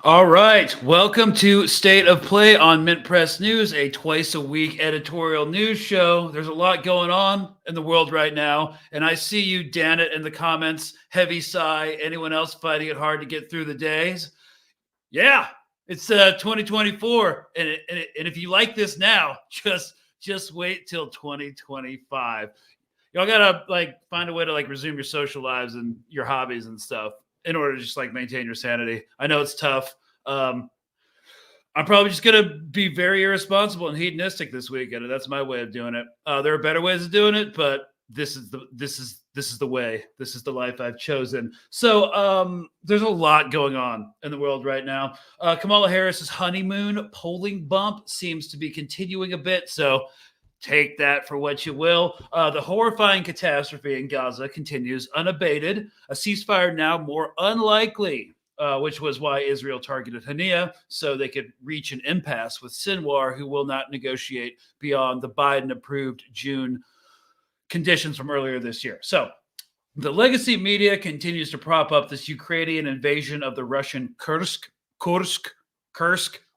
All right. Welcome to State of Play on Mint Press News, a twice-a-week editorial news show. There's a lot going on in the world right now, and I see you, Dan it, in the comments. Heavy sigh. Anyone else finding it hard to get through the days? Yeah, it's 2024, and if you like this now, just wait till 2025. Y'all gotta find a way to resume your social lives and your hobbies and stuff in order to just maintain your sanity. I know it's tough. I'm probably just gonna be very irresponsible and hedonistic this weekend, and that's my way of doing it. There are better ways of doing it, but this is the way. This is the life I've chosen. So there's a lot going on in the world right now. Kamala Harris's honeymoon polling bump seems to be continuing a bit. So take that for what you will. The horrifying catastrophe in Gaza continues unabated. A ceasefire now more unlikely, which was why Israel targeted Hania, so they could reach an impasse with Sinwar, who will not negotiate beyond the Biden-approved June conditions from earlier this year. So the legacy media continues to prop up this Ukrainian invasion of the Russian Kursk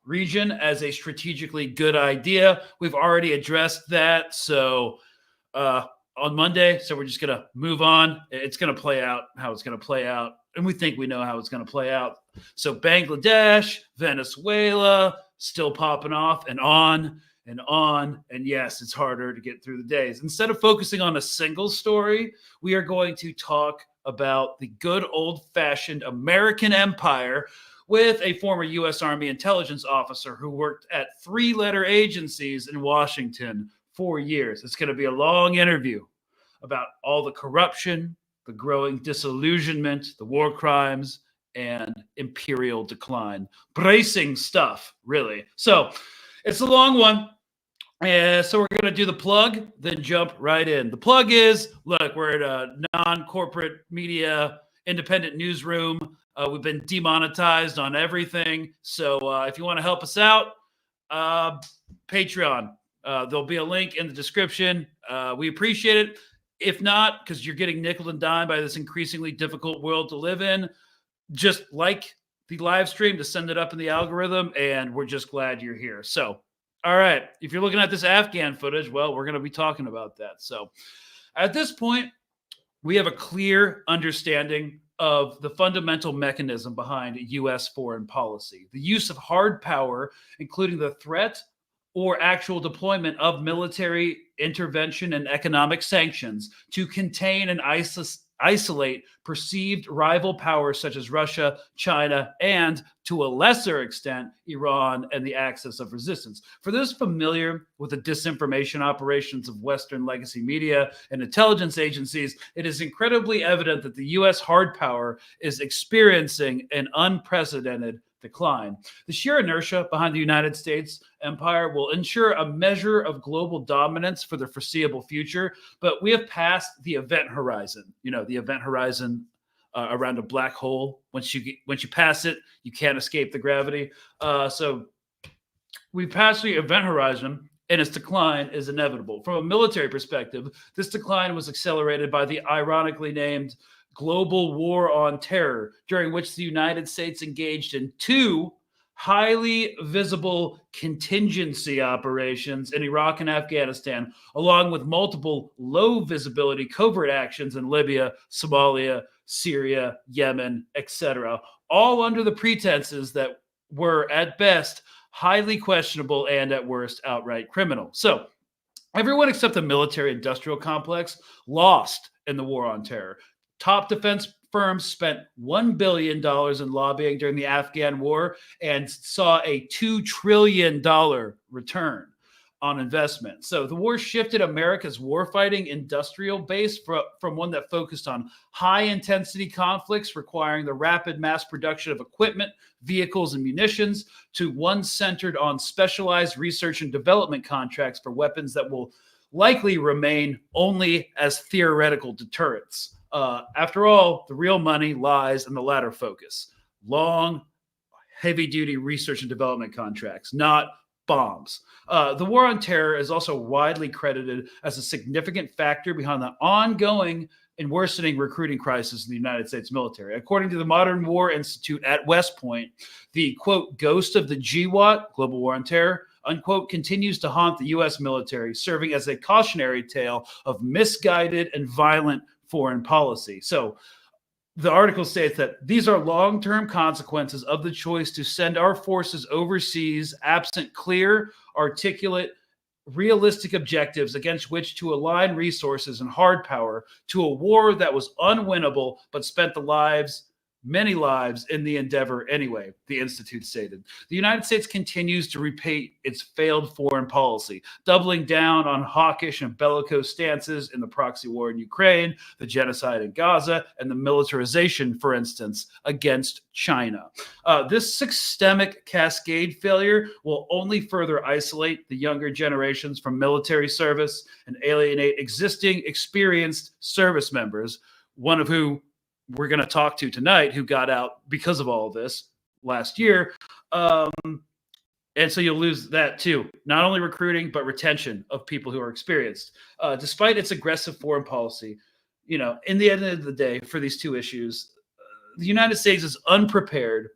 region as a strategically good idea. We've already addressed that. So on Monday, so we're just going to move on. It's going to play out how it's going to play out. And we think we know how it's going to play out. So Bangladesh, Venezuela, still popping off and on and on. And yes, it's harder to get through the days. Instead of focusing on a single story, we are going to talk about the good old-fashioned American empire with a former U.S. Army intelligence officer who worked at three-letter agencies in Washington for years. It's going to be a long interview about all the corruption, the growing disillusionment, the war crimes, and imperial decline. Bracing stuff, really. So it's a long one. So we're going to do the plug, then jump right in. The plug is, look, we're at a non-corporate media independent newsroom. We've been demonetized on everything. So if you want to help us out, Patreon. There'll be a link in the description. We appreciate it. If not, because you're getting nickel and dime by this increasingly difficult world to live in, just like the live stream to send it up in the algorithm, and we're just glad you're here. So, all right, if you're looking at this Afghan footage, well, we're going to be talking about that. So at this point, we have a clear understanding of the fundamental mechanism behind U.S. foreign policy. The use of hard power, including the threat or actual deployment of military intervention and economic sanctions to contain and isolate perceived rival powers such as Russia, China, and to a lesser extent, Iran and the axis of resistance. For those familiar with the disinformation operations of Western legacy media and intelligence agencies, it is incredibly evident that the U.S. hard power is experiencing an unprecedented decline. The sheer inertia behind the United States empire will ensure a measure of global dominance for the foreseeable future, but we have passed the event horizon. You know, the event horizon around a black hole. Once you pass it, you can't escape the gravity. So we passed the event horizon, and its decline is inevitable. From a military perspective, this decline was accelerated by the ironically named Global War on Terror, during which the United States engaged in 2 highly visible contingency operations in Iraq and Afghanistan, along with multiple low visibility covert actions in Libya, Somalia, Syria, Yemen, etc., all under the pretenses that were at best highly questionable and at worst outright criminal. So everyone except the military industrial complex lost in the war on terror. Top defense firms spent $1 billion in lobbying during the Afghan War and saw a $2 trillion return on investment. So the war shifted America's warfighting industrial base from one that focused on high-intensity conflicts requiring the rapid mass production of equipment, vehicles, and munitions to one centered on specialized research and development contracts for weapons that will likely remain only as theoretical deterrents. After all, the real money lies in the latter focus: long, heavy-duty research and development contracts, not bombs. The war on terror is also widely credited as a significant factor behind the ongoing and worsening recruiting crisis in the United States military. According to the Modern War Institute at West Point, the, quote, ghost of the GWAT, Global War on Terror, unquote, continues to haunt the U.S. military, serving as a cautionary tale of misguided and violent foreign policy. So the article states that these are long-term consequences of the choice to send our forces overseas absent clear, articulate, realistic objectives against which to align resources and hard power to a war that was unwinnable but spent many lives in the endeavor anyway, the Institute stated. The United States continues to repeat its failed foreign policy, doubling down on hawkish and bellicose stances in the proxy war in Ukraine, the genocide in Gaza, and the militarization, for instance, against China. This systemic cascade failure will only further isolate the younger generations from military service and alienate existing experienced service members, one of who we're going to talk to tonight, who got out because of all of this last year. And so you'll lose that too. Not only recruiting, but retention of people who are experienced. Despite its aggressive foreign policy, you know, in the end of the day, for these 2 issues, the United States is unprepared,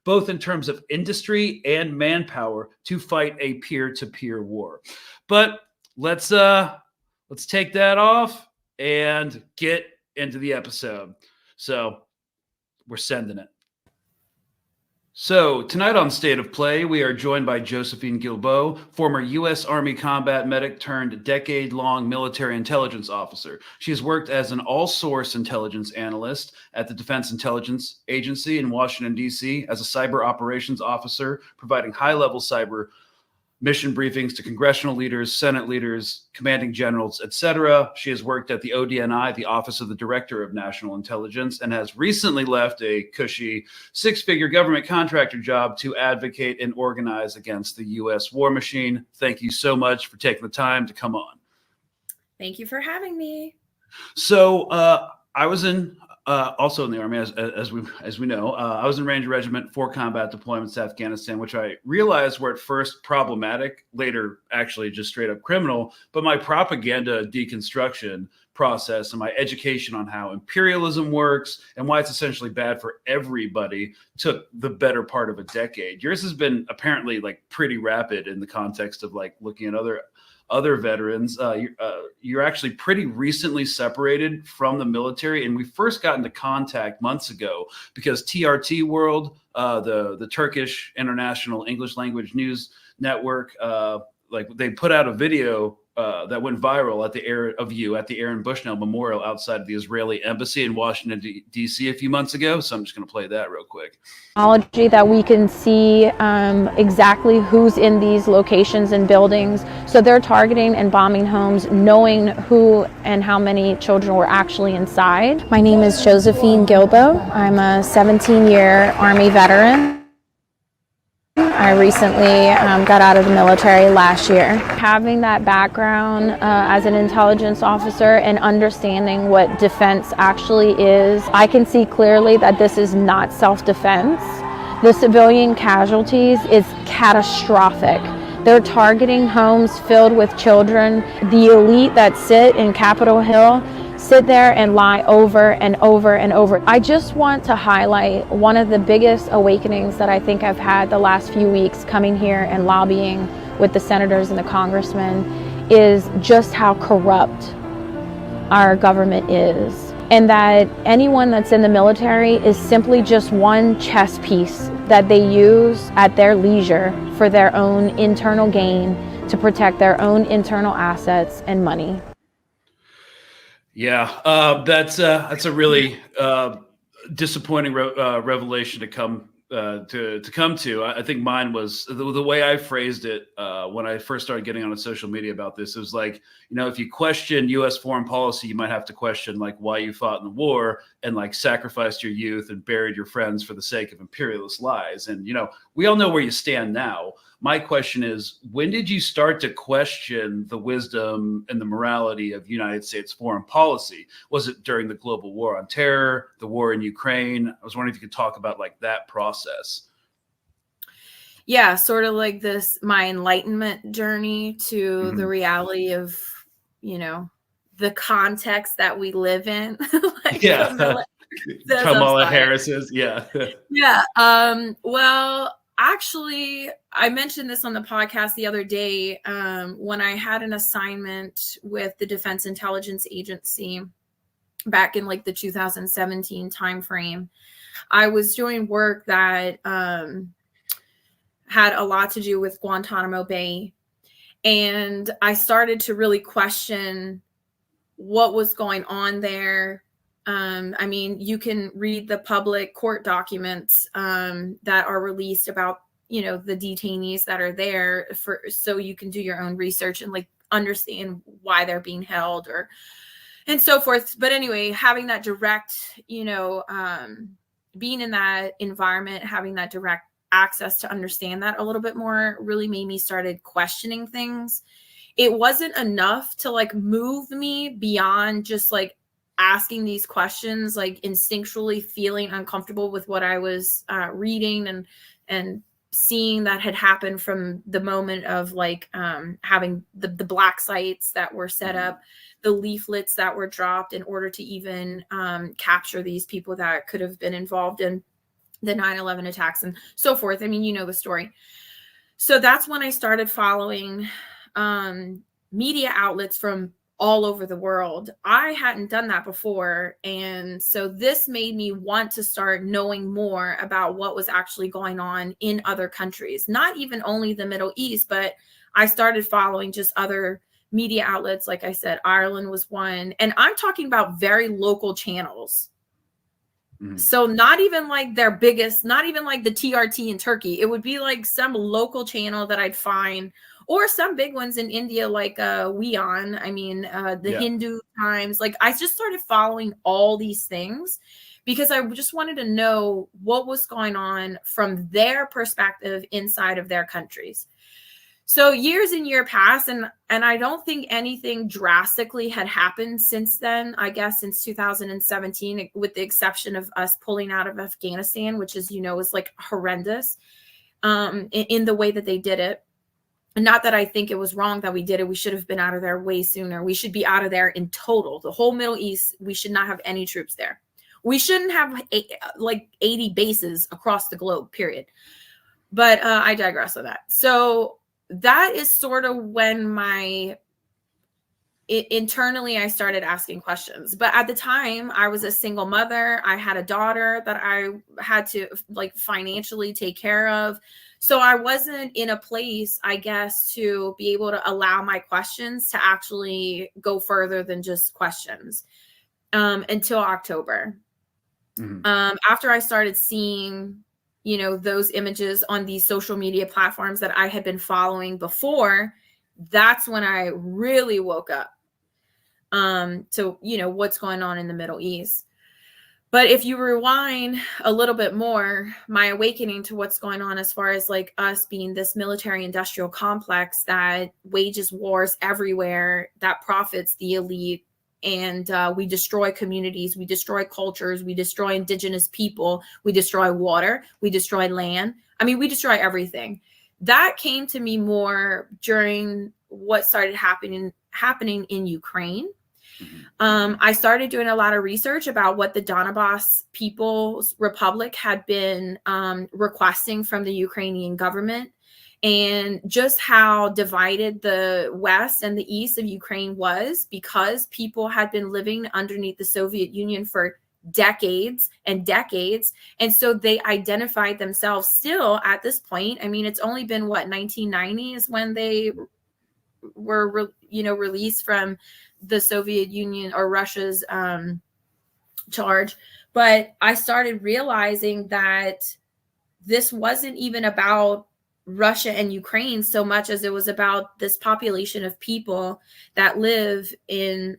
both in terms of industry and manpower, to fight a peer-to-peer war. But let's take that off and get into the episode. So we're sending it. So tonight on State of Play, we are joined by Josephine Guilbeau, former U.S. Army combat medic turned decade-long military intelligence officer. She has worked as an all-source intelligence analyst at the Defense Intelligence Agency in Washington, D.C., as a cyber operations officer, providing high-level cyber mission briefings to congressional leaders, Senate leaders, commanding generals, etc. She has worked at the ODNI, the Office of the Director of National Intelligence, and has recently left a cushy 6-figure government contractor job to advocate and organize against the U.S. war machine. Thank you so much for taking the time to come on. Thank you for having me. So I was also in the Army, as we know. I was in Ranger Regiment, 4 combat deployments to Afghanistan, which I realized were at first problematic, later actually just straight up criminal. But my propaganda deconstruction process and my education on how imperialism works and why it's essentially bad for everybody took the better part of a decade. Yours has been apparently like pretty rapid in the context of like looking at other veterans. You're actually pretty recently separated from the military, and we first got into contact months ago because TRT World, the Turkish International English Language News Network, like they put out a video that went viral at the Aaron Bushnell Memorial outside of the Israeli embassy in Washington, D.C. a few months ago. So I'm just going to play that real quick. Technology that we can see exactly who's in these locations and buildings. So they're targeting and bombing homes, knowing who and how many children were actually inside. My name is Josephine Guilbeau. I'm a 17-year Army veteran. I recently got out of the military last year. Having that background as an intelligence officer and understanding what defense actually is, I can see clearly that this is not self-defense. The civilian casualties is catastrophic. They're targeting homes filled with children. The elite that sit in Capitol Hill sit there and lie over and over and over. I just want to highlight one of the biggest awakenings that I think I've had the last few weeks coming here and lobbying with the senators and the congressmen is just how corrupt our government is. And that anyone that's in the military is simply just one chess piece that they use at their leisure for their own internal gain to protect their own internal assets and money. Yeah, that's a really disappointing revelation to come to. I think mine was the way I phrased it when I first started getting on social media about this. It was like, if you question U.S. foreign policy, you might have to question like why you fought in the war and like sacrificed your youth and buried your friends for the sake of imperialist lies. And we all know where you stand now. My question is, when did you start to question the wisdom and the morality of United States foreign policy? Was it during the global war on terror, the war in Ukraine? I was wondering if you could talk about like that process. Yeah, sort of like my enlightenment journey to the reality of, the context that we live in. Like Kamala Harris's. Yeah. Yeah. Well, actually, I mentioned this on the podcast the other day when I had an assignment with the Defense Intelligence Agency back in like the 2017 timeframe. I was doing work that had a lot to do with Guantanamo Bay. And I started to really question what was going on there. I mean, you can read the public court documents that are released about, the detainees that are there so you can do your own research and like understand why they're being held and so forth. But anyway, having that direct, being in that environment, having that direct access to understand that a little bit more really made me started questioning things. It wasn't enough to like move me beyond just like asking these questions, like instinctually feeling uncomfortable with what I was reading and seeing that had happened from the moment of like having the black sites that were set up, the leaflets that were dropped in order to even capture these people that could have been involved in the 9/11 attacks and so forth. I mean, you know the story. So that's when I started following media outlets from all over the world. I hadn't done that before. And so this made me want to start knowing more about what was actually going on in other countries, not even only the Middle East, but I started following just other media outlets. Like I said, Ireland was one. And I'm talking about very local channels. So not even like their biggest, not even like the TRT in Turkey. It would be like some local channel that I'd find, or some big ones in India, like WION. I mean, the Hindu Times. Like I just started following all these things because I just wanted to know what was going on from their perspective inside of their countries. So years and years passed, and I don't think anything drastically had happened since then, I guess, since 2017, with the exception of us pulling out of Afghanistan, which is, is like horrendous in the way that they did it. And not that I think it was wrong that we did it. We should have been out of there way sooner. We should be out of there in total. The whole Middle East, we should not have any troops there. We shouldn't have like 80 bases across the globe, period. But I digress on that. So that is sort of when internally I started asking questions. But at the time I was a single mother. I had a daughter that I had to like financially take care of. So I wasn't in a place, I guess, to be able to allow my questions to actually go further than just questions until October. After I started seeing those images on these social media platforms that I had been following before, that's when I really woke up to, what's going on in the Middle East. But if you rewind a little bit more, my awakening to what's going on as far as like us being this military industrial complex that wages wars everywhere, that profits the elite, and we destroy communities, we destroy cultures, we destroy indigenous people, we destroy water, we destroy land. I mean, we destroy everything. That came to me more during what started happening in Ukraine. I started doing a lot of research about what the Donbass People's Republic had been requesting from the Ukrainian government, and just how divided the West and the East of Ukraine was, because people had been living underneath the Soviet Union for decades and decades. And so they identified themselves still at this point. I mean, it's only been what, 1990 is when they were, released from the Soviet Union or Russia's charge. But I started realizing that this wasn't even about Russia and Ukraine so much as it was about this population of people that live in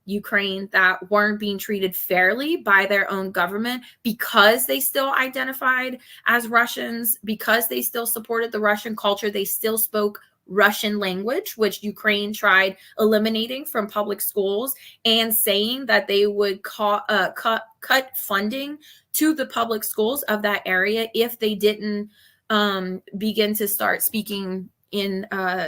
Ukraine that weren't being treated fairly by their own government, because they still identified as Russians, because they still supported the Russian culture, they still spoke Russian language, which Ukraine tried eliminating from public schools, and saying that they would cut funding to the public schools of that area if they didn't begin to start speaking in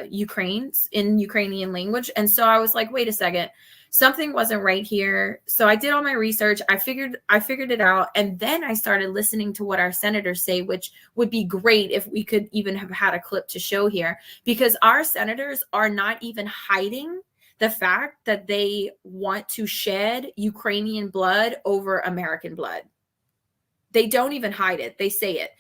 Ukrainian language. And so I was like, wait a second, something wasn't right here. So I did all my research. I figured it out. And then I started listening to what our senators say, which would be great if we could even have had a clip to show here, because our senators are not even hiding the fact that they want to shed Ukrainian blood over American blood. They don't even hide it. They say it.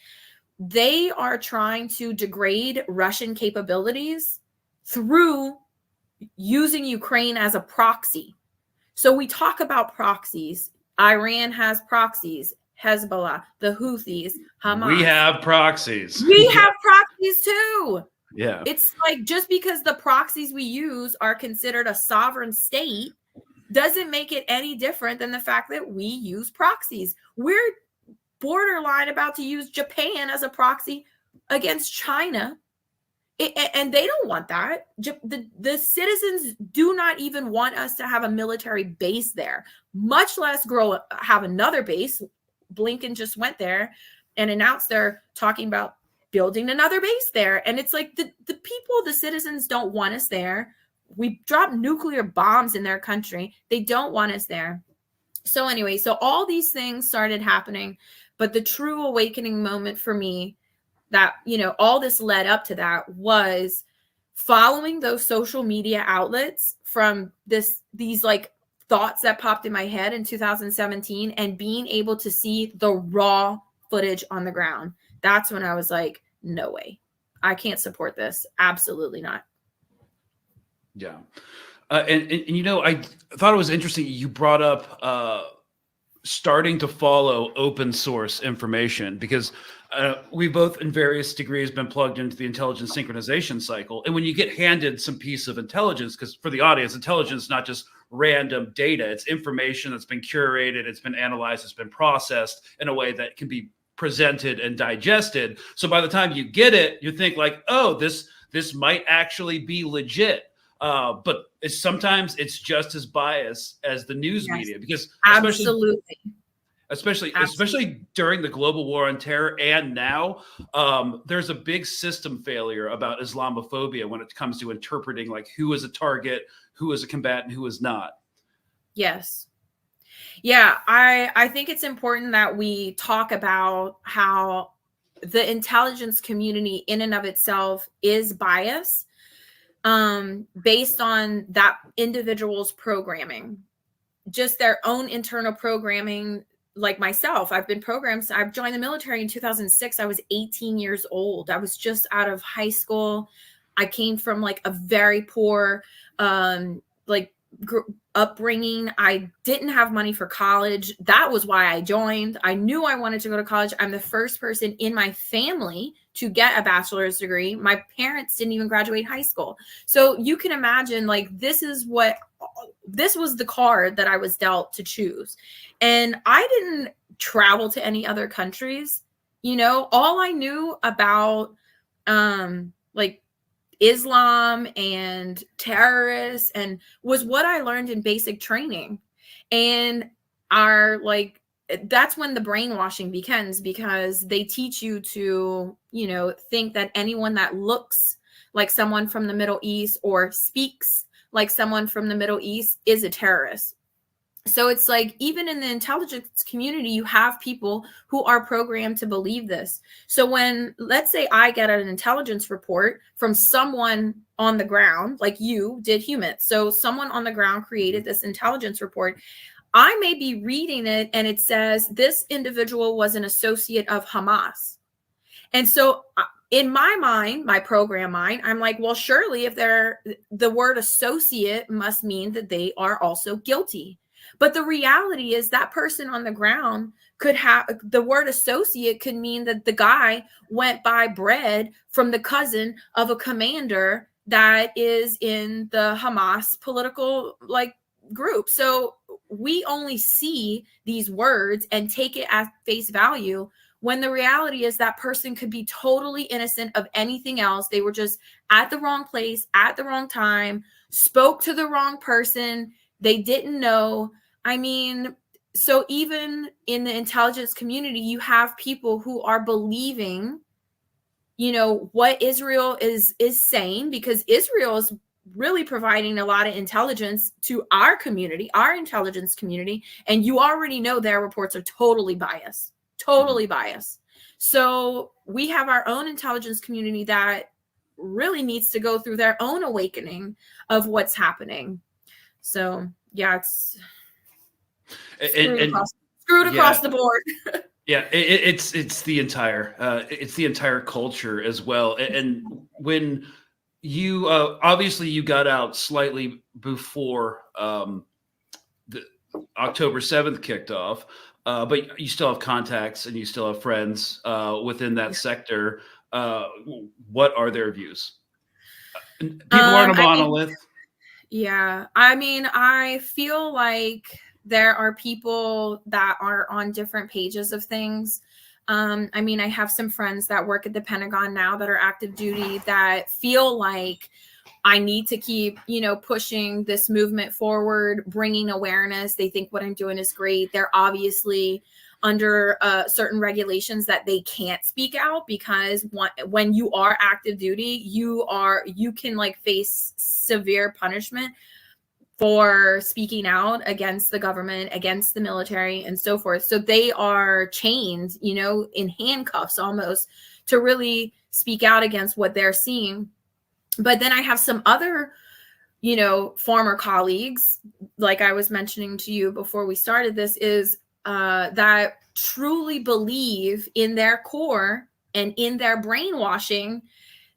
They are trying to degrade Russian capabilities through using Ukraine as a proxy. So we talk about proxies. Iran has proxies. Hezbollah, the Houthis, Hamas. We have proxies. We have proxies too. Yeah. It's like, just because the proxies we use are considered a sovereign state doesn't make it any different than the fact that we use proxies. We're borderline about to use Japan as a proxy against China. And they don't want that. The citizens do not even want us to have a military base there, much less have another base. Blinken just went there and announced they're talking about building another base there. And it's like the citizens don't want us there. We dropped nuclear bombs in their country. They don't want us there. So anyway, so all these things started happening. But the true awakening moment for me, that, all this led up to, that was following those social media outlets from these like thoughts that popped in my head in 2017, and being able to see the raw footage on the ground. That's when I was like, no way, I can't support this. Absolutely not. Yeah. And I thought it was interesting you brought up starting to follow open source information, because we both in various degrees been plugged into the intelligence synchronization cycle. And when you get handed some piece of intelligence, because for the audience, intelligence is not just random data, it's information that's been curated, it's been analyzed, it's been processed in a way that can be presented and digested. So by the time you get it, you think like, oh, this might actually be legit. But sometimes it's just as biased as the news media, because especially during the global war on terror, and now there's a big system failure about Islamophobia when it comes to interpreting like who is a target, who is a combatant, who is not. Yes. Yeah, I think it's important that we talk about how the intelligence community in and of itself is biased based on that individual's programming, just their own internal programming. Like myself, I've joined the military in 2006. I was 18 years old. I was just out of high school. I came from like a very poor, upbringing. I didn't have money for college. That was why I joined. I knew I wanted to go to college. I'm the first person in my family to get a bachelor's degree. My parents didn't even graduate high school. So you can imagine, like, this was the card that I was dealt to choose. And I didn't travel to any other countries. You know, all I knew about like Islam and terrorists and was what I learned in basic training. And that's when the brainwashing begins, because they teach you to, you know, think that anyone that looks like someone from the Middle East or speaks like someone from the Middle East is a terrorist. So it's like, even in the intelligence community, you have people who are programmed to believe this. So when, let's say, I get an intelligence report from someone on the ground, like you did HUMIT. So someone on the ground created this intelligence report. I may be reading it and it says this individual was an associate of Hamas. And so in my mind, my program mind, I'm like, well, surely if the word associate must mean that they are also guilty. But the reality is that person on the ground could have, the word associate could mean that the guy went by bread from the cousin of a commander that is in the Hamas political group. So we only see these words and take it at face value, when the reality is that person could be totally innocent of anything else. They were just at the wrong place at the wrong time, spoke to the wrong person. They didn't know. I mean, so even in the intelligence community, you have people who are believing, you know, what Israel is saying, because Israel is really providing a lot of intelligence to our community, our intelligence community. And you already know their reports are totally biased. So we have our own intelligence community that really needs to go through their own awakening of what's happening. So yeah, it's screwed across the board. Yeah, it's the entire culture as well. And when you obviously you got out slightly before the October 7th kicked off, but you still have contacts and you still have friends within that sector. What are their views? People aren't a monolith. I mean, I feel like there are people that are on different pages of things. I mean, I have some friends that work at the Pentagon now that are active duty that feel like I need to keep, you know, pushing this movement forward, bringing awareness. They think what I'm doing is great. They're obviously under certain regulations that they can't speak out, because when you are active duty, you can face severe punishment for speaking out against the government, against the military, and so forth. So they are chained, you know, in handcuffs almost, to really speak out against what they're seeing. But then I have some other, you know, former colleagues, like I was mentioning to you before we started this, is that truly believe in their core and in their brainwashing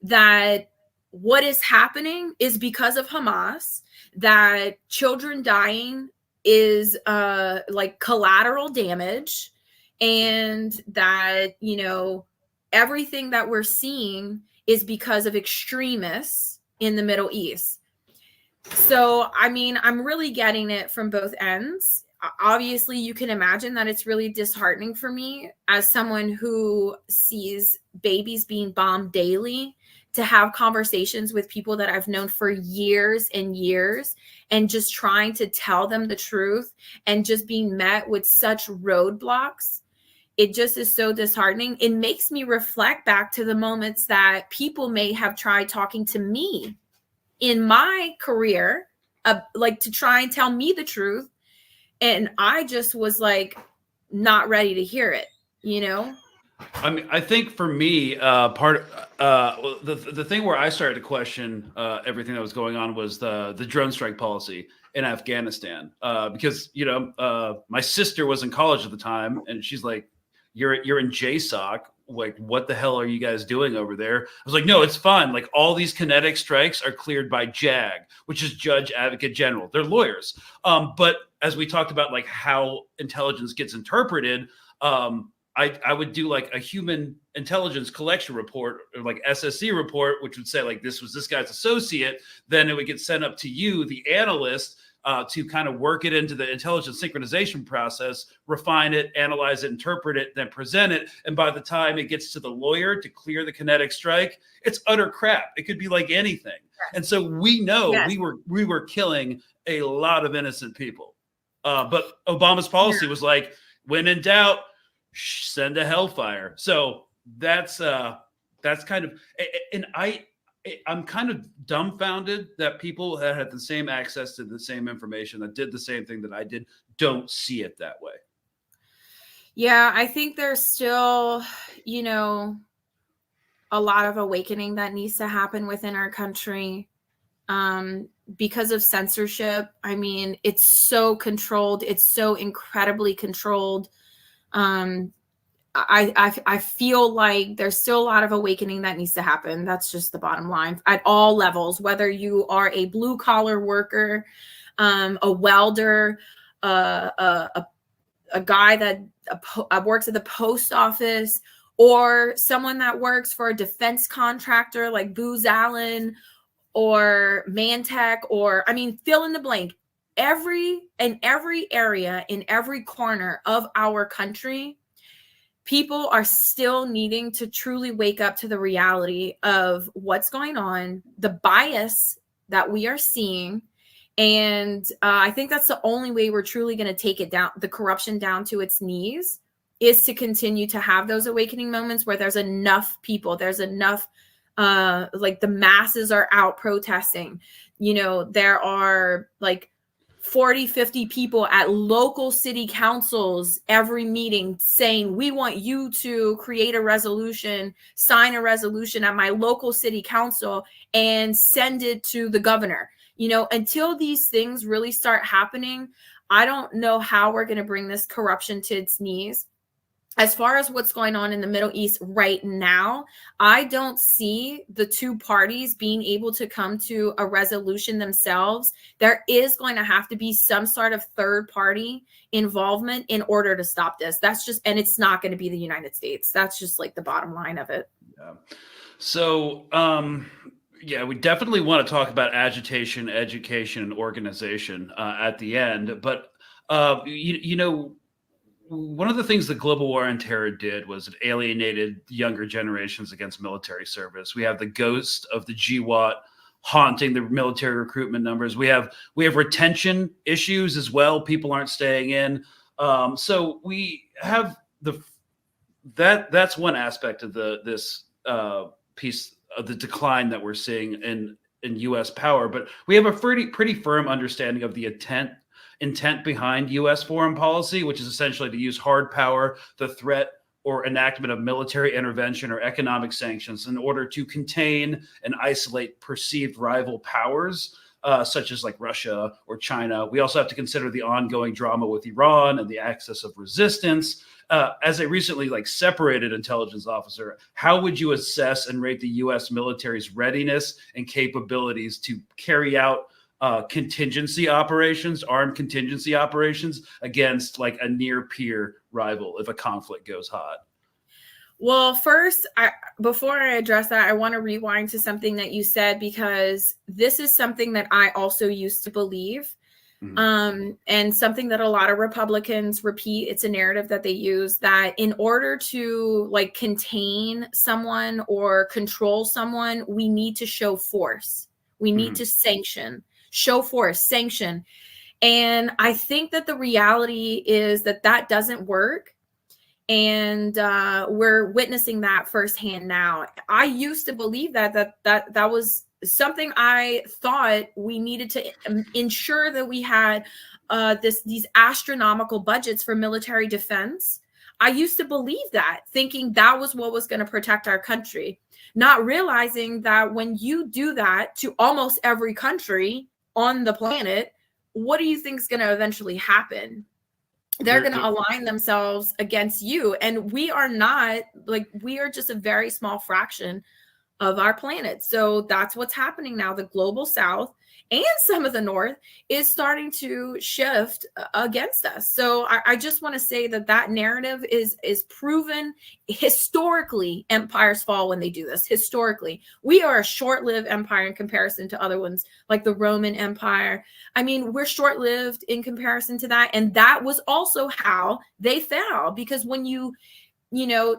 that what is happening is because of Hamas, that children dying is collateral damage, and that, you know, everything that we're seeing is because of extremists in the Middle East. So, I mean, I'm really getting it from both ends. Obviously, you can imagine that it's really disheartening for me as someone who sees babies being bombed daily, to have conversations with people that I've known for years and years, and just trying to tell them the truth and just being met with such roadblocks. It just is so disheartening. It makes me reflect back to the moments that people may have tried talking to me in my career, to try and tell me the truth. And I just was not ready to hear it, you know? I mean, I think for me, the thing where I started to question everything that was going on was the drone strike policy in Afghanistan, because, you know, my sister was in college at the time, and she's like, "You're in JSOC. like, what the hell are you guys doing over there? I was like, no, it's fine. Like, all these kinetic strikes are cleared by JAG, which is Judge Advocate General. They're lawyers. But as we talked about, like, how intelligence gets interpreted, I would do like a human intelligence collection report, or like SSC report, which would say like, this was this guy's associate. Then it would get sent up to you, the analyst, to kind of work it into the intelligence synchronization process, refine it, analyze it, interpret it, then present it. And by the time it gets to the lawyer to clear the kinetic strike, it's utter crap. It could be like anything. And so we know we were killing a lot of innocent people. But Obama's policy was like, when in doubt, send a hellfire. So that's kind of, and I'm kind of dumbfounded that people that had the same access to the same information, that did the same thing that I did, don't see it that way. Yeah, I think there's still, you know, a lot of awakening that needs to happen within our country because of censorship. I mean, it's so controlled. It's so incredibly controlled. I feel like there's still a lot of awakening that needs to happen. That's just the bottom line at all levels, whether you are a blue collar worker, a welder, a guy that works at the post office, or someone that works for a defense contractor like Booz Allen or Mantech, or, I mean, fill in the blank. Every area, in every corner of our country, people are still needing to truly wake up to the reality of what's going on, the bias that we are seeing. And I think that's the only way we're truly going to take it down, the corruption down to its knees, is to continue to have those awakening moments where there's enough people, there's enough, like the masses are out protesting. You know, there are like 40, 50 people at local city councils every meeting saying, we want you to create a resolution, sign a resolution at my local city council and send it to the governor. You know, until these things really start happening, I don't know how we're going to bring this corruption to its knees. As far as what's going on in the Middle East right now, I don't see the two parties being able to come to a resolution themselves. There is going to have to be some sort of third party involvement in order to stop this. That's just, and it's not going to be the United States. That's just like the bottom line of it. Yeah. So, yeah, we definitely want to talk about agitation, education, and organization at the end. But, you know, one of the things the global war on terror did was it alienated younger generations against military service. We have the ghost of the GWAT haunting the military recruitment numbers. We have retention issues as well. People aren't staying in. So we have that's one aspect of this piece of the decline that we're seeing in U.S. power. But we have a pretty firm understanding of the intent behind U.S. foreign policy, which is essentially to use hard power, the threat or enactment of military intervention or economic sanctions in order to contain and isolate perceived rival powers, such as like Russia or China. We also have to consider the ongoing drama with Iran and the axis of resistance. As a recently separated intelligence officer, how would you assess and rate the U.S. military's readiness and capabilities to carry out contingency operations, armed contingency operations against like a near peer rival if a conflict goes hot? Well, first, before I address that, I want to rewind to something that you said, because this is something that I also used to believe. And something that a lot of Republicans repeat. It's a narrative that they use, that in order to like contain someone or control someone, we need to show force. We need to show force, sanction. And I think that the reality is that doesn't work. And we're witnessing that firsthand now. I used to believe that was something I thought we needed to ensure that we had these astronomical budgets for military defense. I used to believe that, thinking that was what was going to protect our country, not realizing that when you do that to almost every country on the planet, what do you think is going to eventually happen? they're going to align themselves against you. And we are not, like, we are just a very small fraction of our planet. So that's what's happening now. The global South and some of the North is starting to shift against us. So I just want to say that narrative is proven. Historically, empires fall when they do this. Historically, we are a short-lived empire in comparison to other ones like the Roman Empire. I mean, we're short-lived in comparison to that. And that was also how they fell, because when you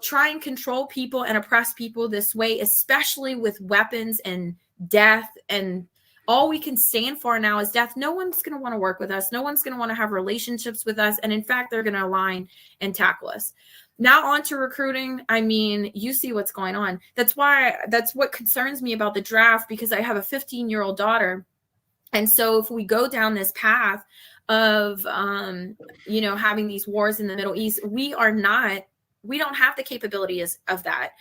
try and control people and oppress people this way, especially with weapons and death, and all we can stand for now is death, no one's going to want to work with us. No one's going to want to have relationships with us. And in fact, they're going to align and tackle us. Now on to recruiting. I mean, you see what's going on. That's what concerns me about the draft, because I have a 15-year-old daughter. And so if we go down this path of, having these wars in the Middle East, we don't have the capabilities of that.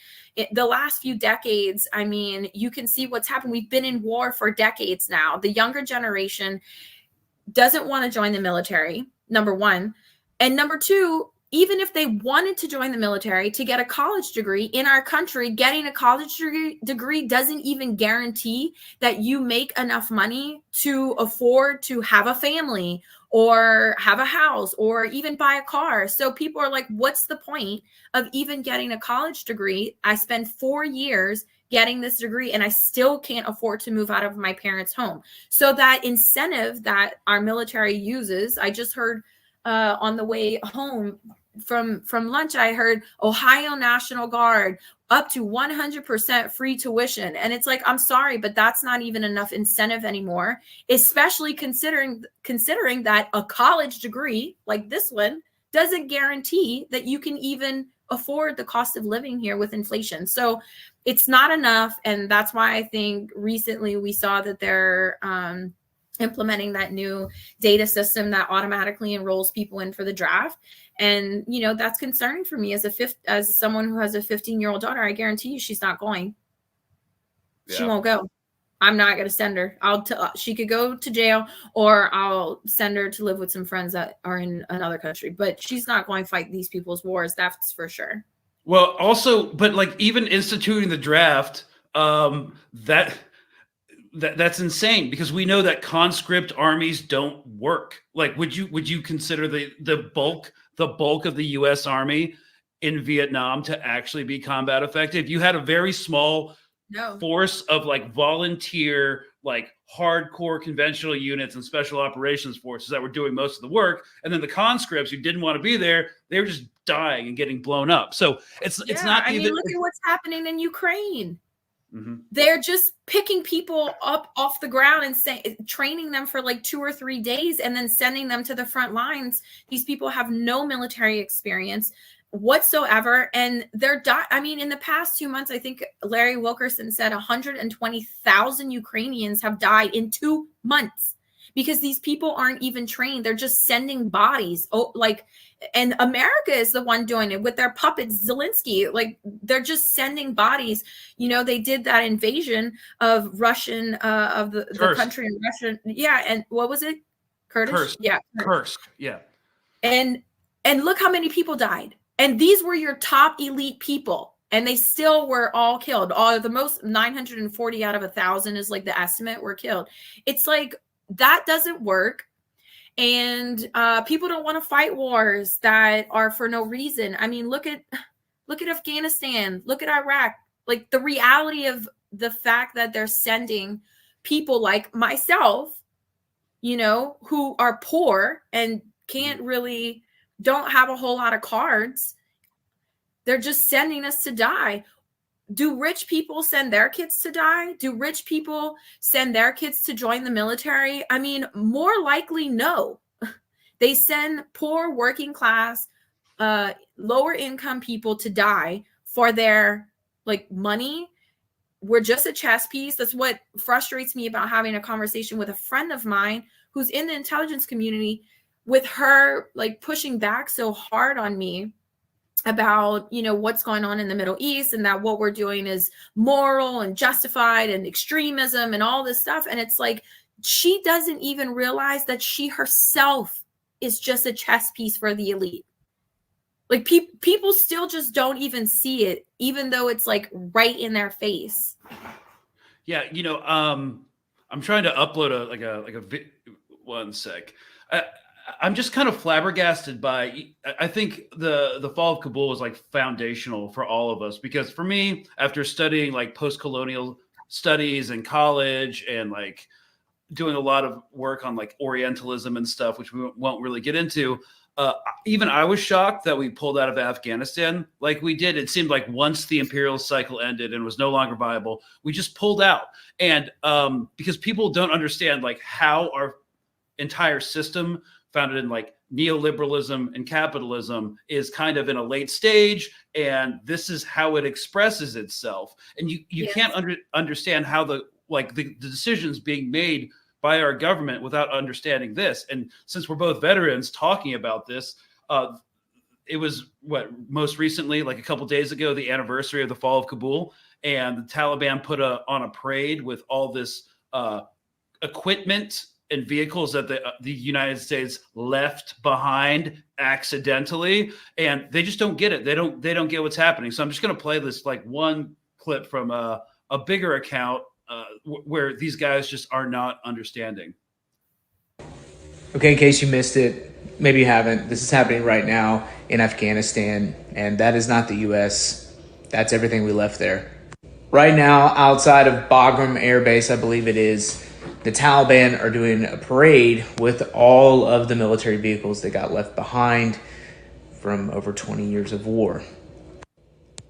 The last few decades, I mean, you can see what's happened. We've been in war for decades now. The younger generation doesn't want to join the military, number one. And number two, even if they wanted to join the military to get a college degree in our country, getting a college degree doesn't even guarantee that you make enough money to afford to have a family or have a house or even buy a car. So people are like, what's the point of even getting a college degree? I spent 4 years getting this degree and I still can't afford to move out of my parents' home. So that incentive that our military uses, I just heard on the way home from lunch, I heard Ohio National Guard up to 100% free tuition. And it's like, I'm sorry, but that's not even enough incentive anymore, especially considering that a college degree like this one doesn't guarantee that you can even afford the cost of living here with inflation. So it's not enough. And that's why I think recently we saw that they're implementing that new data system that automatically enrolls people in for the draft. And, that's concerning for me as someone who has a 15-year-old daughter. I guarantee you she's not going. Yeah. She won't go. I'm not going to send her. She could go to jail, or I'll send her to live with some friends that are in another country, but she's not going to fight these people's wars. That's for sure. Well, also, but like even instituting the draft, that's insane, because we know that conscript armies don't work. Like, would you consider the bulk of the U.S. Army in Vietnam to actually be combat effective? You had a very small force of like volunteer, like hardcore conventional units and special operations forces that were doing most of the work, and then the conscripts who didn't want to be there, they were just dying and getting blown up. So it's not. I mean, look at what's happening in Ukraine. Mm-hmm. They're just picking people up off the ground and training them for like 2 or 3 days and then sending them to the front lines. These people have no military experience whatsoever. And they're I mean, in the past 2 months, I think Larry Wilkerson said 120,000 Ukrainians have died in 2 months because these people aren't even trained. They're just sending bodies. And America is the one doing it with their puppets, Zelensky. Like, they're just sending bodies. They did that invasion of Russian, of the country in Russia. Yeah. And what was it? Kurdish? Yeah. Kursk. Yeah. And look how many people died. And these were your top elite people. And they still were all killed. The most 940 out of 1,000 is like the estimate were killed. It's like, that doesn't work. And people don't want to fight wars that are for no reason. I mean, look at Afghanistan, look at Iraq. Like, the reality of the fact that they're sending people like myself, who are poor and don't have a whole lot of cards. They're just sending us to die. Do rich people send their kids to die? Do rich people send their kids to join the military? I mean, more likely, no. They send poor working class, lower income people to die for their money. We're just a chess piece. That's what frustrates me about having a conversation with a friend of mine who's in the intelligence community, with her pushing back so hard on me about, what's going on in the Middle East, and that what we're doing is moral and justified and extremism and all this stuff. And it's like, she doesn't even realize that she herself is just a chess piece for the elite. Like people still just don't even see it, even though it's like right in their face. Yeah, I'm trying to upload one sec. I'm just kind of flabbergasted by. I think the Fall of Kabul is like foundational for all of us, because for me, after studying like post-colonial studies in college and like doing a lot of work on like Orientalism and stuff, which we won't really get into. Even I was shocked that we pulled out of Afghanistan like we did. It seemed like once the imperial cycle ended and was no longer viable, we just pulled out. And because people don't understand like how our entire system, founded in like neoliberalism and capitalism, is kind of in a late stage, and this is how it expresses itself. And you yes. can't understand how the decisions being made by our government without understanding this. And since we're both veterans talking about this, it was most recently, like a couple days ago, the anniversary of the Fall of Kabul, and the Taliban put on a parade with all this equipment and vehicles that the United States left behind accidentally, and they just don't get it. They don't get what's happening. So I'm just going to play this like one clip from a bigger account where these guys just are not understanding. Okay, in case you missed it, maybe you haven't, this is happening right now in Afghanistan, and that is not the U.S. That's everything we left there. Right now, outside of Bagram Air Base, I believe it is, the Taliban are doing a parade with all of the military vehicles that got left behind from over 20 years of war.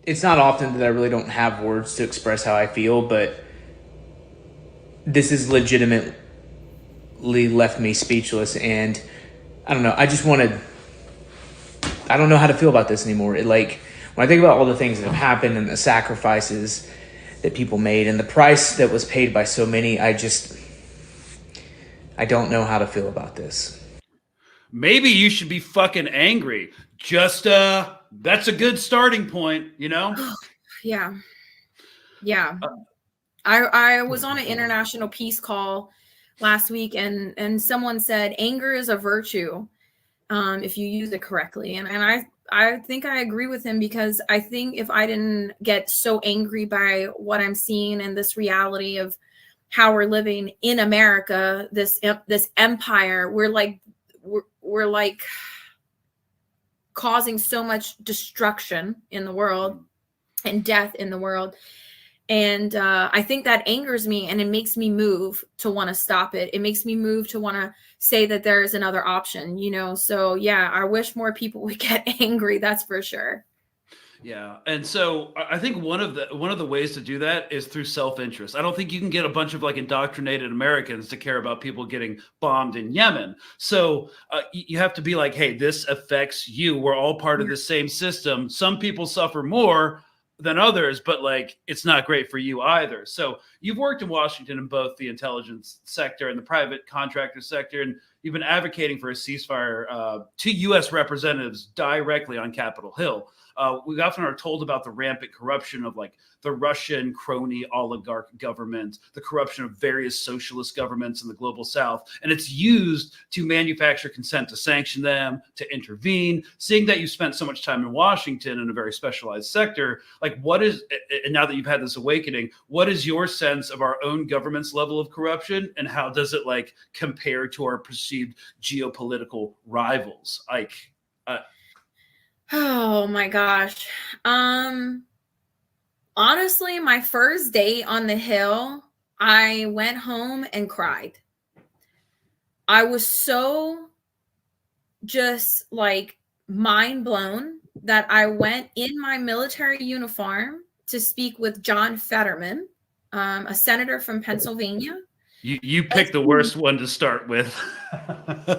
It's not often that I really don't have words to express how I feel, but this is legitimately left me speechless, and I don't know. I don't know how to feel about this anymore. When I think about all the things that have happened and the sacrifices that people made and the price that was paid by so many, I don't know how to feel about this. Maybe you should be fucking angry. Just, that's a good starting point, you know? Yeah. Yeah. I was on an international peace call last week, and someone said anger is a virtue if you use it correctly. And I think I agree with him, because I think if I didn't get so angry by what I'm seeing and this reality of how we're living in America, this empire, we're like causing so much destruction in the world and death in the world. And I think that angers me, and it makes me move to want to stop it. It makes me move to want to say that there is another option, So yeah, I wish more people would get angry. That's for sure. Yeah. And so I think one of the ways to do that is through self-interest. I don't think you can get a bunch of like indoctrinated Americans to care about people getting bombed in Yemen. So you have to be like, hey, this affects you. We're all part of the same system. Some people suffer more than others, but like it's not great for you either. So you've worked in Washington in both the intelligence sector and the private contractor sector, and you've been advocating for a ceasefire to U.S. representatives directly on Capitol Hill. We often are told about the rampant corruption of like the Russian crony oligarch government, the corruption of various socialist governments in the global South, and it's used to manufacture consent to sanction them, to intervene. Seeing that you spent so much time in Washington in a very specialized sector, like and now that you've had this awakening, what is your sense of our own government's level of corruption, and how does it like compare to our perceived geopolitical rivals? Oh my gosh. Honestly, my first day on the Hill, I went home and cried. I was so just like mind blown that I went in my military uniform to speak with John Fetterman, a senator from Pennsylvania. You picked the worst one to start with.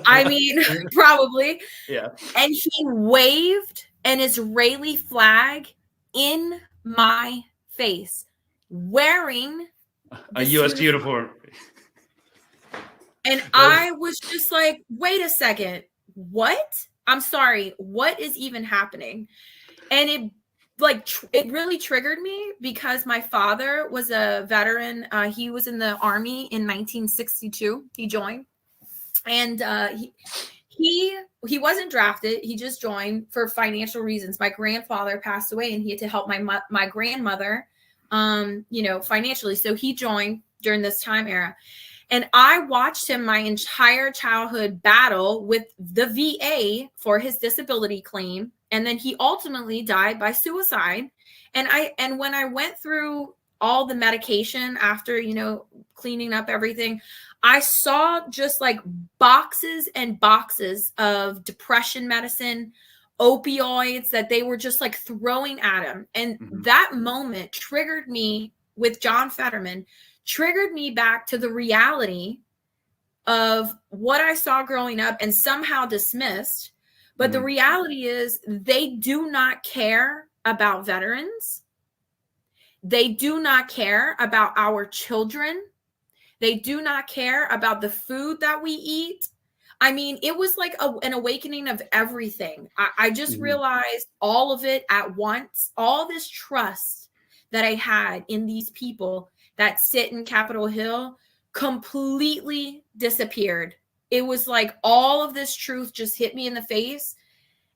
I mean, probably. Yeah. And he waved an Israeli flag in my face, wearing a U.S. uniform. And I was just like, wait a second, what? I'm sorry, what is even happening? And it really triggered me, because my father was a veteran. He was in the Army in 1962. He joined, and He wasn't drafted. He just joined for financial reasons. My grandfather passed away, and he had to help my grandmother, financially. So he joined during this time era. And I watched him my entire childhood battle with the VA for his disability claim. And then he ultimately died by suicide. And when I went through all the medication after, cleaning up everything, I saw just like boxes and boxes of depression medicine, opioids that they were just like throwing at him. And that moment triggered me with John Fetterman, triggered me back to the reality of what I saw growing up and somehow dismissed. But the reality is they do not care about veterans. They do not care about our children. They do not care about the food that we eat. I mean, it was like an awakening of everything. I just realized all of it at once, all this trust that I had in these people that sit in Capitol Hill completely disappeared. It was like all of this truth just hit me in the face,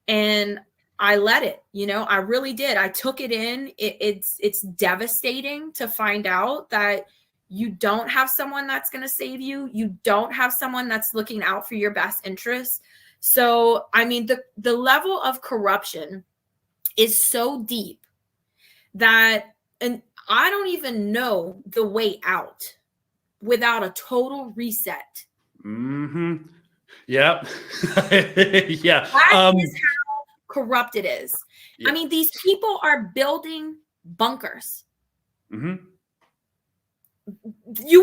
and I let it, I really did. I took it in. It's devastating to find out that you don't have someone that's going to save you. You don't have someone that's looking out for your best interests. So, I mean, the level of corruption is so deep that, and I don't even know the way out without a total reset. Yep. Yeah. That is how corrupt it is. Yeah. I mean, these people are building bunkers. You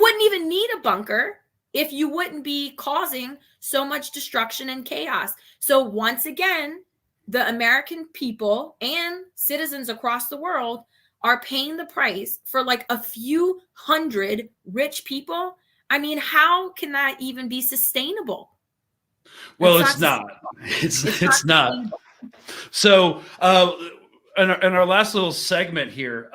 wouldn't even need a bunker if you wouldn't be causing so much destruction and chaos. So once again, the American people and citizens across the world are paying the price for like a few hundred rich people. I mean, how can that even be sustainable? Well, it's not. It's not. So, in our last little segment here,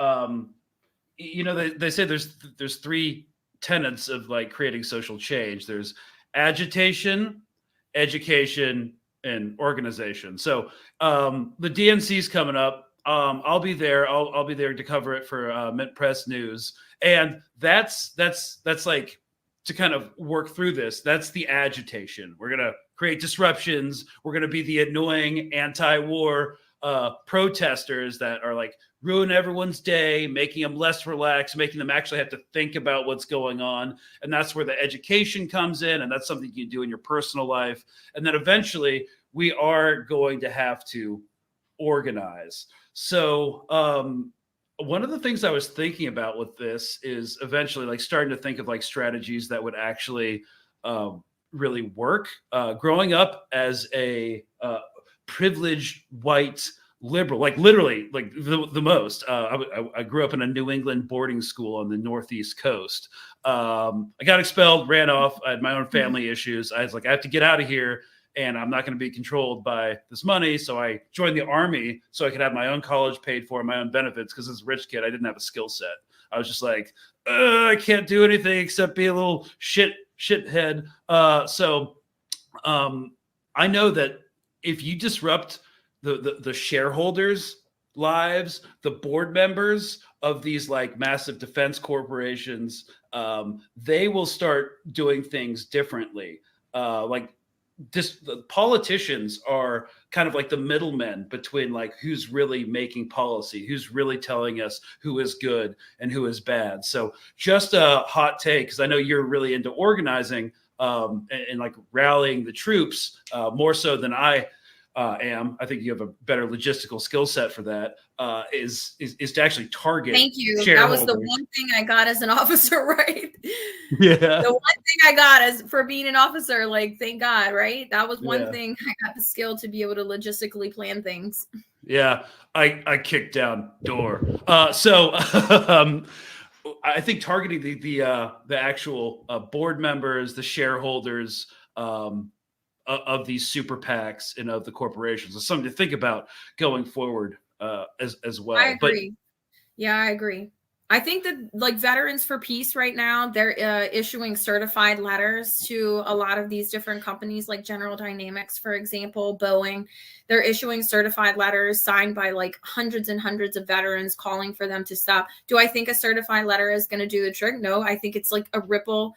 they say there's three tenets of like creating social change. There's agitation, education, and organization. So the DNC is coming up. I'll be there. I'll be there to cover it for Mint Press News, and that's like to kind of work through this. That's the agitation. We're gonna create disruptions. We're gonna be the annoying anti-war protesters that are like ruin everyone's day, making them less relaxed, making them actually have to think about what's going on. And that's where the education comes in. And that's something you can do in your personal life. And then eventually we are going to have to organize. So one of the things I was thinking about with this is eventually like starting to think of like strategies that would actually really work. Growing up as a privileged white liberal, like literally like the most. I grew up in a New England boarding school on the Northeast coast. I got expelled, ran off. I had my own family issues. I was like, I have to get out of here, and I'm not going to be controlled by this money. So I joined the Army so I could have my own college paid for, my own benefits, because as a rich kid, I didn't have a skill set. I was just like, I can't do anything except be a little shithead. So I know that if you disrupt the shareholders' lives, the board members of these like massive defense corporations, they will start doing things differently. The politicians are kind of like the middlemen between like who's really making policy, who's really telling us who is good and who is bad. So just a hot take, because I know you're really into organizing and like rallying the troops more so than I am. I think you have a better logistical skill set for that. Is to actually target. Thank you. That was the one thing I got as an officer, right? Yeah. The one thing I got as for being an officer, like, thank God, right? That was one thing I got the skill to be able to logistically plan things. Yeah, I kicked down door. So I think targeting the actual board members, the shareholders of these super PACs and of the corporations is something to think about going forward as well. I agree. I agree. I think that like Veterans for Peace right now, they're issuing certified letters to a lot of these different companies like General Dynamics, for example, Boeing. They're issuing certified letters signed by like hundreds and hundreds of veterans calling for them to stop. Do I think a certified letter is going to do the trick? No, I think it's like a ripple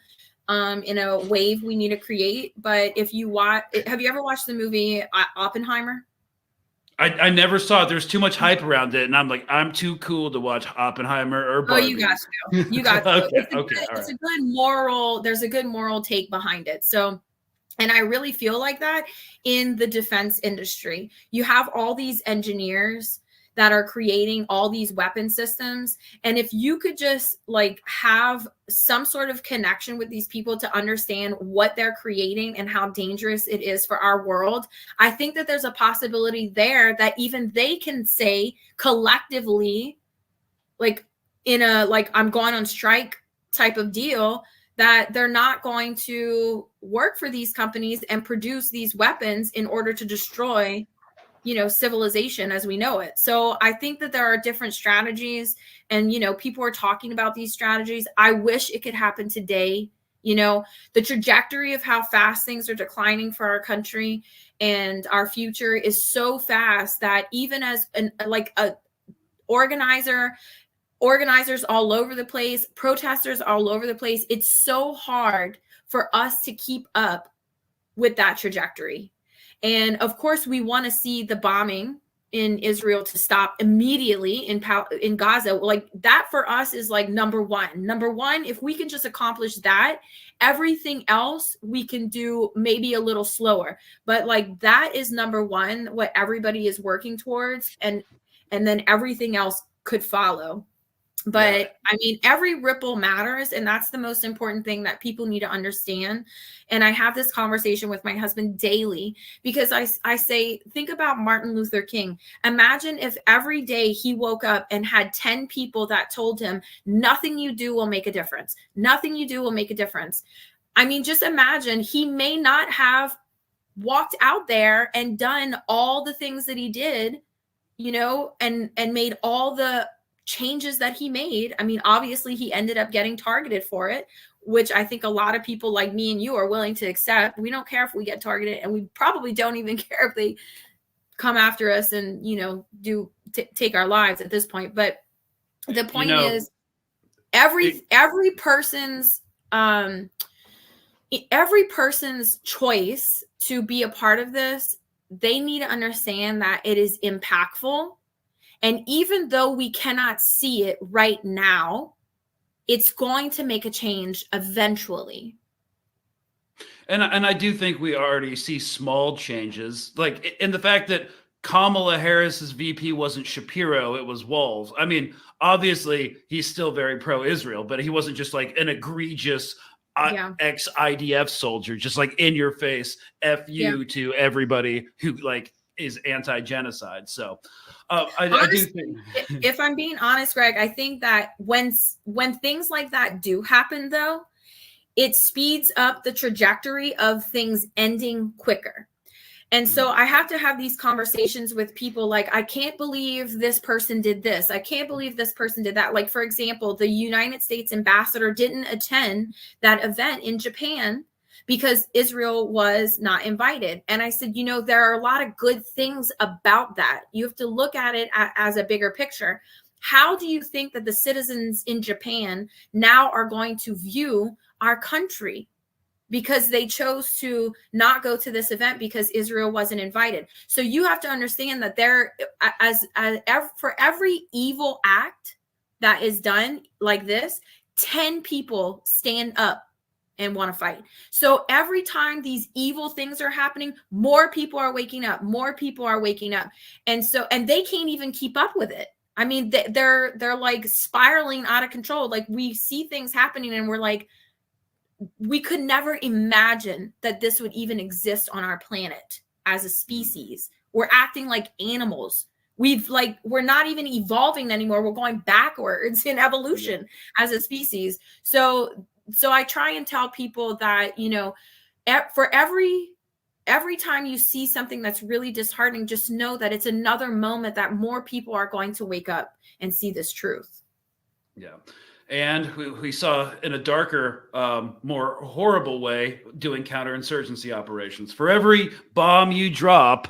in a wave we need to create. But if you watch, have you ever watched the movie Oppenheimer? I never saw it. There's too much hype around it, and I'm like, I'm too cool to watch Oppenheimer or Barbie. Oh, you got to. You got to. Okay, It's a good moral. There's a good moral take behind it. So, and I really feel like that in the defense industry. You have all these engineers that are creating all these weapon systems. And if you could just like have some sort of connection with these people to understand what they're creating and how dangerous it is for our world, I think that there's a possibility there that even they can say collectively, like in a, like I'm going on strike type of deal, that they're not going to work for these companies and produce these weapons in order to destroy, you know, civilization as we know it. So I think that there are different strategies, and, you know, people are talking about these strategies. I wish it could happen today. You know, the trajectory of how fast things are declining for our country and our future is so fast that even as organizers all over the place, protesters all over the place, it's so hard for us to keep up with that trajectory. And of course, we want to see the bombing in Israel to stop immediately in Gaza. Like that for us is like number one. Number one, if we can just accomplish that, everything else we can do maybe a little slower. But like that is number one, what everybody is working towards, and then everything else could follow. But yeah. I mean, every ripple matters. And that's the most important thing that people need to understand. And I have this conversation with my husband daily because I say, think about Martin Luther King. Imagine if every day he woke up and had 10 people that told him, nothing you do will make a difference. Nothing you do will make a difference. I mean, just imagine he may not have walked out there and done all the things that he did, you know, and made all the changes that he made. I mean, obviously he ended up getting targeted for it, which I think a lot of people like me and you are willing to accept. We don't care if we get targeted, and we probably don't even care if they come after us and, you know, take our lives at this point. But the point is every person's choice to be a part of this, they need to understand that it is impactful. And even though we cannot see it right now, it's going to make a change eventually. And I do think we already see small changes, like in the fact that Kamala Harris's VP wasn't Shapiro, it was Walls. I mean, obviously he's still very pro-Israel, but he wasn't just like an egregious ex-IDF soldier, just like in your face, F you to everybody who like is anti-genocide. So I do think, if I'm being honest, Greg, I think that when things like that do happen, though, it speeds up the trajectory of things ending quicker. And so I have to have these conversations with people like, I can't believe this person did this. I can't believe this person did that. Like, for example, the United States ambassador didn't attend that event in Japan because Israel was not invited. And I said, you know, there are a lot of good things about that. You have to look at it as a bigger picture. How do you think that the citizens in Japan now are going to view our country? Because they chose to not go to this event because Israel wasn't invited. So you have to understand that for every evil act that is done like this, 10 people stand up and want to fight. So every time these evil things are happening, more people are waking up, more people are waking up. And they can't even keep up with it. I mean, they're like spiraling out of control. Like we see things happening and we're like, we could never imagine that this would even exist on our planet as a species. We're acting like animals. We're not even evolving anymore. We're going backwards in evolution as a species. So I try and tell people that, you know, for every time you see something that's really disheartening, just know that it's another moment that more people are going to wake up and see this truth. Yeah. And we saw in a darker, more horrible way doing counterinsurgency operations. For every bomb you drop,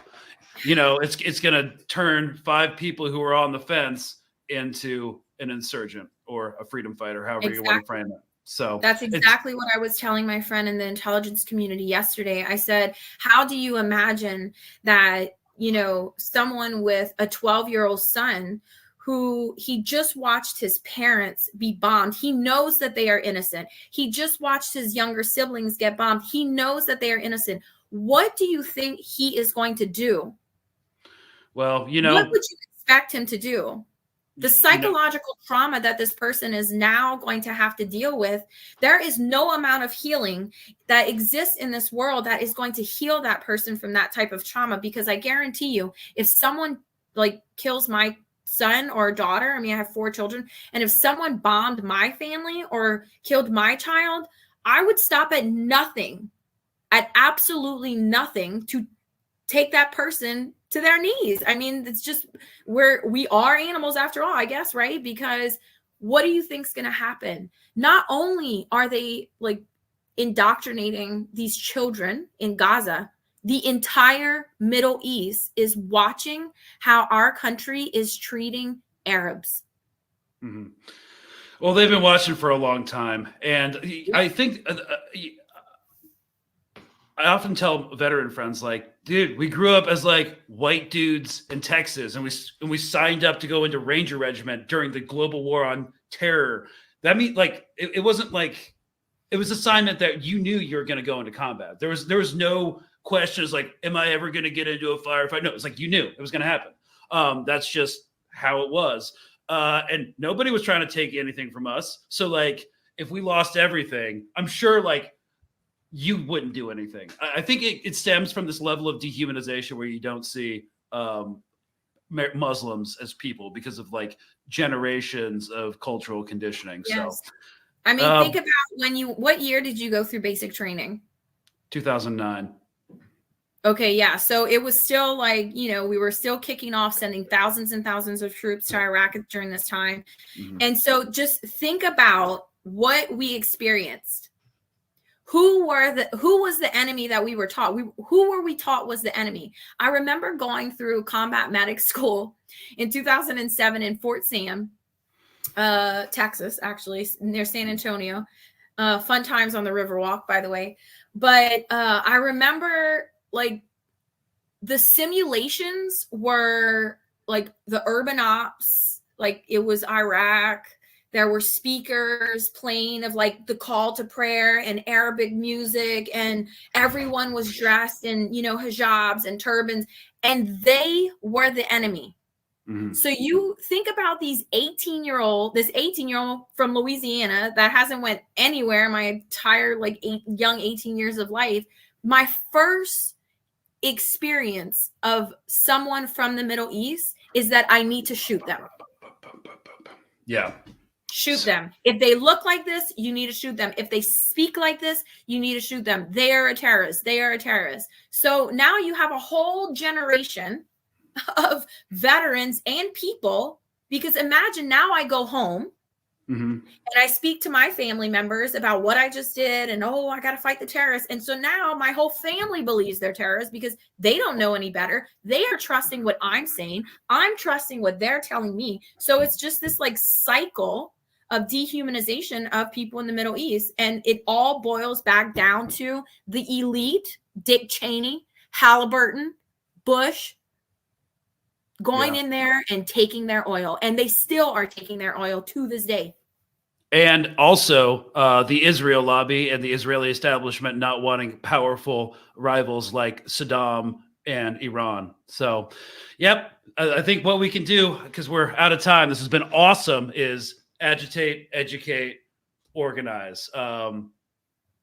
it's going to turn 5 people who are on the fence into an insurgent or a freedom fighter, however you want to frame it. So that's exactly what I was telling my friend in the intelligence community yesterday. I said, how do you imagine that, someone with a 12-year-old son who he just watched his parents be bombed. He knows that they are innocent. He just watched his younger siblings get bombed. He knows that they are innocent. What do you think he is going to do? Well, what would you expect him to do? The psychological trauma that this person is now going to have to deal with, there is no amount of healing that exists in this world that is going to heal that person from that type of trauma. Because I guarantee you, if someone kills my son or daughter, I have 4 children, and if someone bombed my family or killed my child, I would stop at nothing, at absolutely nothing, to take that person to their knees. It's just we are animals after all, I guess, right? Because what do you think's going to happen? Not only are they indoctrinating these children in Gaza, the entire Middle East is watching how our country is treating Arabs. Mm-hmm. Well, they've been watching for a long time. And I think I often tell veteran friends, dude, we grew up as white dudes in Texas, and we signed up to go into Ranger Regiment during the global war on terror. That means it wasn't it was assignment that you knew you were going to go into combat. There was no questions am I ever going to get into a firefight? No, it's you knew it was going to happen. That's just how it was. And nobody was trying to take anything from us. So if we lost everything, I'm sure you wouldn't do anything. I think it stems from this level of dehumanization where you don't see Muslims as people because of generations of cultural conditioning. Yes. So think about what year did you go through basic training? 2009. Okay, yeah. So it was still we were still kicking off, sending thousands and thousands of troops to Iraq during this time. Mm-hmm. And so just think about what we experienced. Who was the enemy that we were taught? Who were we taught was the enemy? I remember going through combat medic school in 2007 in Fort Sam, Texas, actually, near San Antonio. Fun times on the Riverwalk, by the way. But I remember the simulations were the urban ops, it was Iraq. There were speakers playing of the call to prayer and Arabic music, and everyone was dressed in, hijabs and turbans, and they were the enemy. Mm-hmm. So you think about this 18-year-old from Louisiana that hasn't went anywhere my entire young 18 years of life. My first experience of someone from the Middle East is that I need to shoot them. Yeah. Shoot them. If they look like this, you need to shoot them. If they speak like this, you need to shoot them. They are a terrorist. They are a terrorist. So now you have a whole generation of veterans and people, because imagine now I go home and I speak to my family members about what I just did, and I got to fight the terrorists. And so now my whole family believes they're terrorists because they don't know any better. They are trusting what I'm saying. I'm trusting what they're telling me. So it's just this cycle of dehumanization of people in the Middle East. And it all boils back down to the elite, Dick Cheney, Halliburton, Bush, going in there and taking their oil. And they still are taking their oil to this day. And also the Israel lobby and the Israeli establishment not wanting powerful rivals like Saddam and Iran. So, yep, I think what we can do, because we're out of time, this has been awesome, is agitate, educate, organize.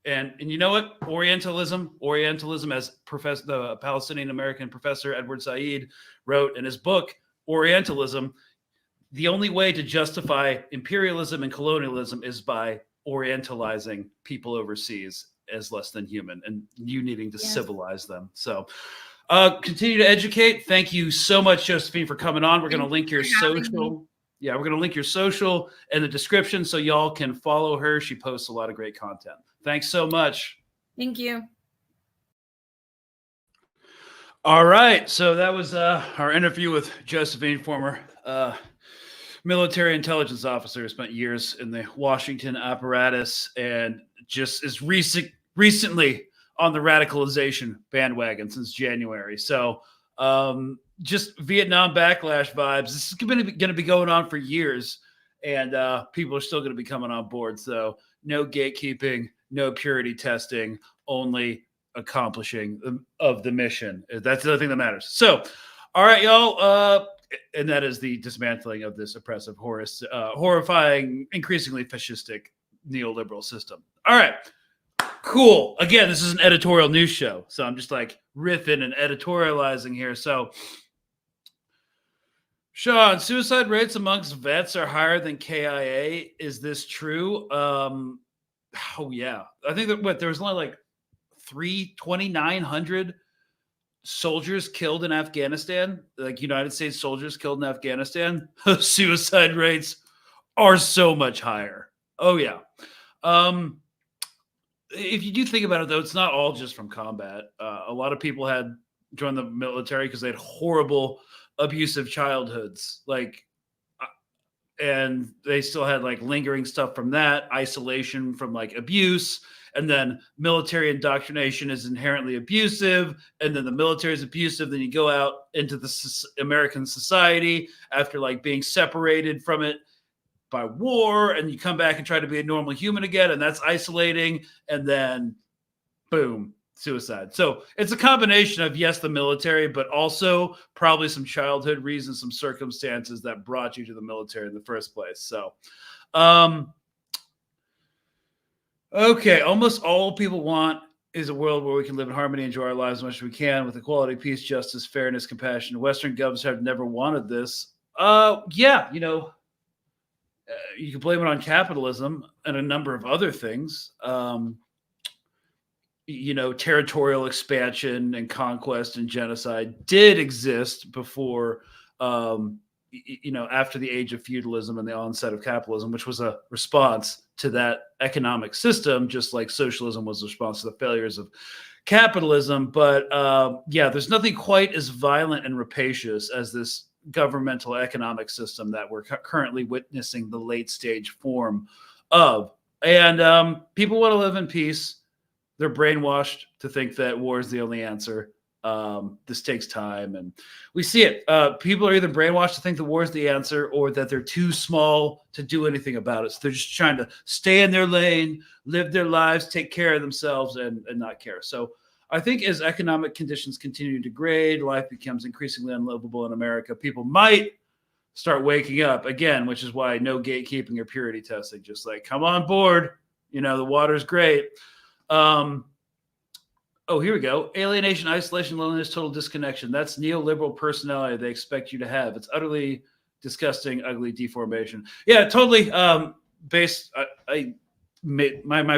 And you know what? Orientalism, as the Palestinian American professor Edward Said wrote in his book, Orientalism, the only way to justify imperialism and colonialism is by orientalizing people overseas as less than human, and you needing to civilize them. So continue to educate. Thank you so much, Josephine, for coming on. We're going to link your social. yeah, we're going to link your social in the description so y'all can follow her. She posts a lot of great content. Thanks so much. Thank you. All right. So that was our interview with Josephine, former military intelligence officer, spent years in the Washington apparatus and just is recently on the radicalization bandwagon since January. So just Vietnam backlash vibes. This is going to be going on for years, and people are still going to be coming on board. So no gatekeeping, no purity testing, only accomplishing of the mission. That's the other thing that matters. So, all right, y'all. And that is the dismantling of this oppressive, horrifying, increasingly fascistic neoliberal system. All right. Cool. Again, this is an editorial news show, so I'm just like riffing and editorializing here. So, Sean, suicide rates amongst vets are higher than KIA. Is this true? Oh yeah, I think that there was only like 2,900 soldiers killed in Afghanistan, like United States soldiers killed in Afghanistan. Suicide rates are so much higher. Oh yeah. If you do think about it, though, it's not all just from combat. A lot of people had joined the military because they had horrible, abusive childhoods, and they still had like lingering stuff from that, isolation from like abuse, and then military indoctrination is inherently abusive, and then the military is abusive. Then you go out into the American society after like being separated from it by war, and you come back and try to be a normal human again, and that's isolating, and then boom, suicide. So it's a combination of, yes, the military, but also probably some childhood reasons, some circumstances that brought you to the military in the first place. So okay, almost all people want is a world where we can live in harmony, enjoy our lives as much as we can with equality, peace, justice, fairness, compassion. Western governments have never wanted this. Yeah, you can blame it on capitalism and a number of other things. Territorial expansion and conquest and genocide did exist before, after the age of feudalism and the onset of capitalism, which was a response to that economic system, just like socialism was a response to the failures of capitalism. But there's nothing quite as violent and rapacious as this governmental economic system that we're currently witnessing the late stage form of. And people want to live in peace. They're brainwashed to think that war is the only answer. This takes time, and we see it. People are either brainwashed to think the war is the answer, or that they're too small to do anything about it. So they're just trying to stay in their lane, live their lives, take care of themselves, and not care. So I think as economic conditions continue to degrade, life becomes increasingly unlivable in America. People might start waking up again, which is why no gatekeeping or purity testing. Just like, come on board. The water's great. Here we go. Alienation, isolation, loneliness, total disconnection. That's neoliberal personality they expect you to have. It's utterly disgusting, ugly deformation. Yeah, totally. My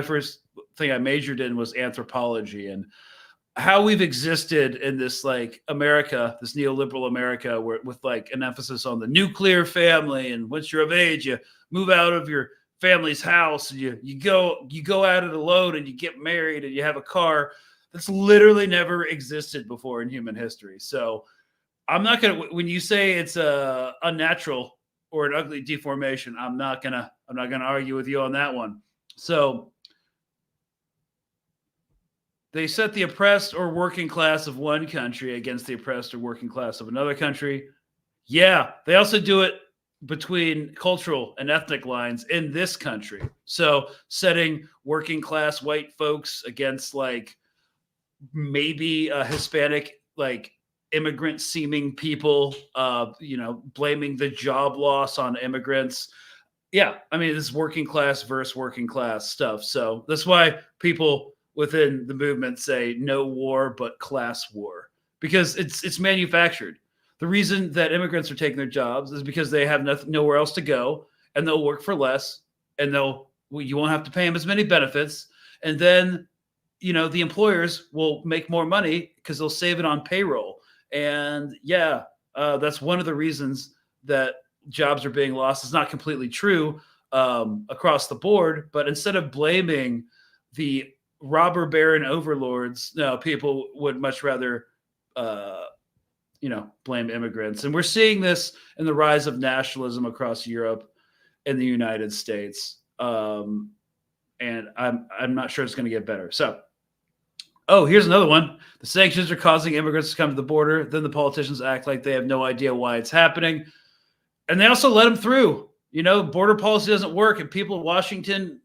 first thing I majored in was anthropology, and how we've existed in this like America, this neoliberal America, with like an emphasis on the nuclear family, and once you're of age, you move out of your family's house, and you go at it alone, and you get married, and you have a car. That's literally never existed before in human history. So I'm not gonna, when you say it's a unnatural or an ugly deformation, I'm not gonna argue with you on that one. So they set the oppressed or working class of one country against the oppressed or working class of another country. Yeah, they also do it between cultural and ethnic lines in this country. So setting working class white folks against like maybe Hispanic, like immigrant seeming people, blaming the job loss on immigrants. Yeah, I mean, this is working class versus working class stuff. So that's why people within the movement say no war but class war, because it's manufactured. The reason that immigrants are taking their jobs is because they have nowhere else to go, and they'll work for less, and you won't have to pay them as many benefits, and then the employers will make more money because they'll save it on payroll. And that's one of the reasons that jobs are being lost is not completely true across the board. But instead of blaming the robber baron overlords, no, people would much rather, blame immigrants. And we're seeing this in the rise of nationalism across Europe and the United States. And I'm not sure it's going to get better. So, here's another one. The sanctions are causing immigrants to come to the border. Then the politicians act like they have no idea why it's happening. And they also let them through. Border policy doesn't work, and people in Washington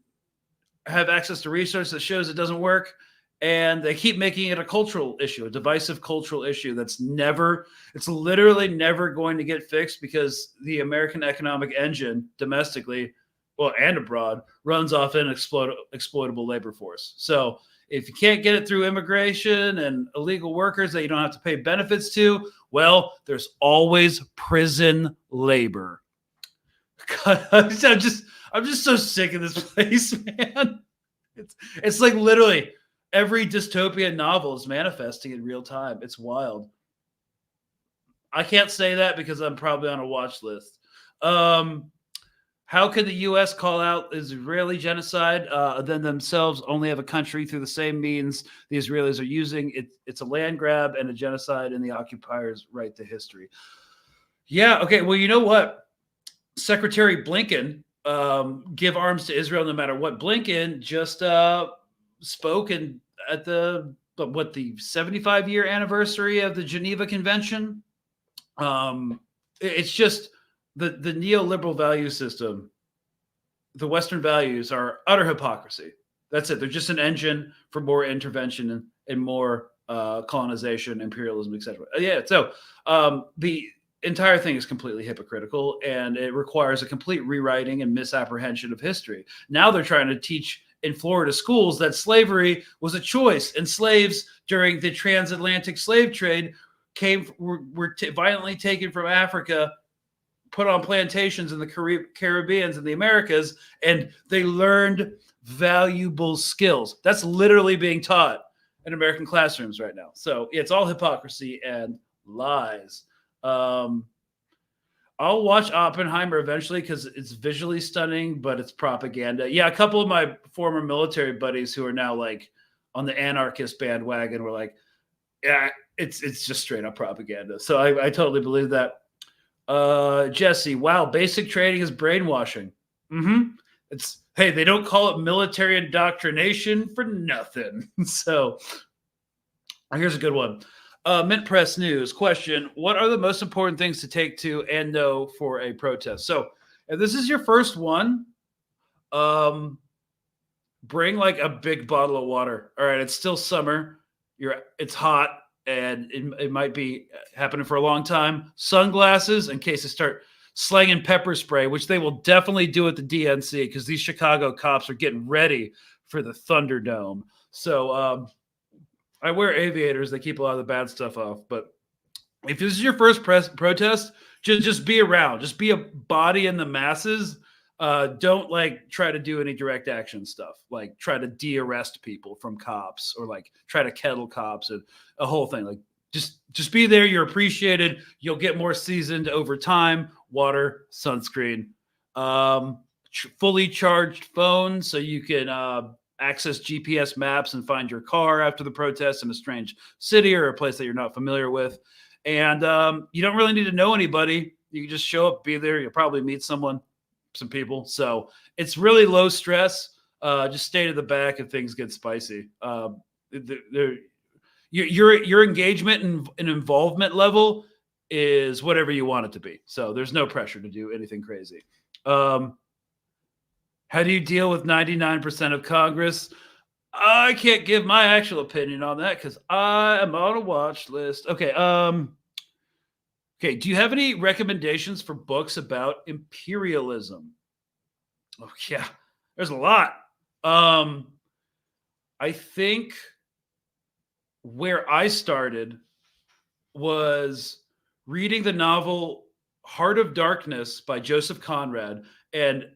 have access to research that shows it doesn't work. And they keep making it a cultural issue, a divisive cultural issue it's literally never going to get fixed, because the American economic engine domestically, well, and abroad, runs off an exploitable labor force. So if you can't get it through immigration and illegal workers that you don't have to pay benefits to, well, there's always prison labor. God, I'm just so sick of this place, man. It's like literally every dystopian novel is manifesting in real time. It's wild. I can't say that because I'm probably on a watch list. How could the U.S. call out Israeli genocide, then themselves only have a country through the same means the Israelis are using? It's a land grab and a genocide, and the occupiers write the history. Yeah, okay, well, you know what? Secretary Blinken, give arms to Israel no matter what. Blinken just spoke at the 75-year anniversary of the Geneva Convention. It's just the neoliberal value system. The Western values are utter hypocrisy. That's it. They're just an engine for more intervention and more colonization, imperialism, etc. Yeah. So the entire thing is completely hypocritical, and it requires a complete rewriting and misapprehension of history. Now they're trying to teach in Florida schools that slavery was a choice, and slaves during the transatlantic slave trade were violently taken from Africa, put on plantations in the Caribbean and the Americas, and they learned valuable skills. That's literally being taught in American classrooms right now. So it's all hypocrisy and lies. I'll watch Oppenheimer eventually because it's visually stunning, but it's propaganda. Yeah, a couple of my former military buddies who are now like on the anarchist bandwagon were like, yeah, it's just straight up propaganda. So I totally believe that. Jesse, wow, basic training is brainwashing. Hey, they don't call it military indoctrination for nothing. So here's a good one. Mint Press News question: what are the most important things to take to and know for a protest? So if this is your first one, bring like a big bottle of water. All right, it's still summer. It's hot, and it might be happening for a long time. Sunglasses in case they start slanging pepper spray, which they will definitely do at the DNC because these Chicago cops are getting ready for the Thunderdome. So I wear aviators. They keep a lot of the bad stuff off. But if this is your first protest, just be around. Just be a body in the masses. Don't like try to do any direct action stuff, like try to de-arrest people from cops or like try to kettle cops and a whole thing. Like just be there. You're appreciated. You'll get more seasoned over time. Water, sunscreen, fully charged phone so you can access GPS maps and find your car after the protest in a strange city or a place that you're not familiar with. And you don't really need to know anybody. You can just show up, be there. You'll probably meet some people. So it's really low stress. Just stay to the back if things get spicy. Your engagement and involvement level is whatever you want it to be. So there's no pressure to do anything crazy. How do you deal with 99% of Congress? I can't give my actual opinion on that because I am on a watch list. Okay. Okay. Do you have any recommendations for books about imperialism? Oh yeah, there's a lot. I think where I started was reading the novel Heart of Darkness by Joseph Conrad. And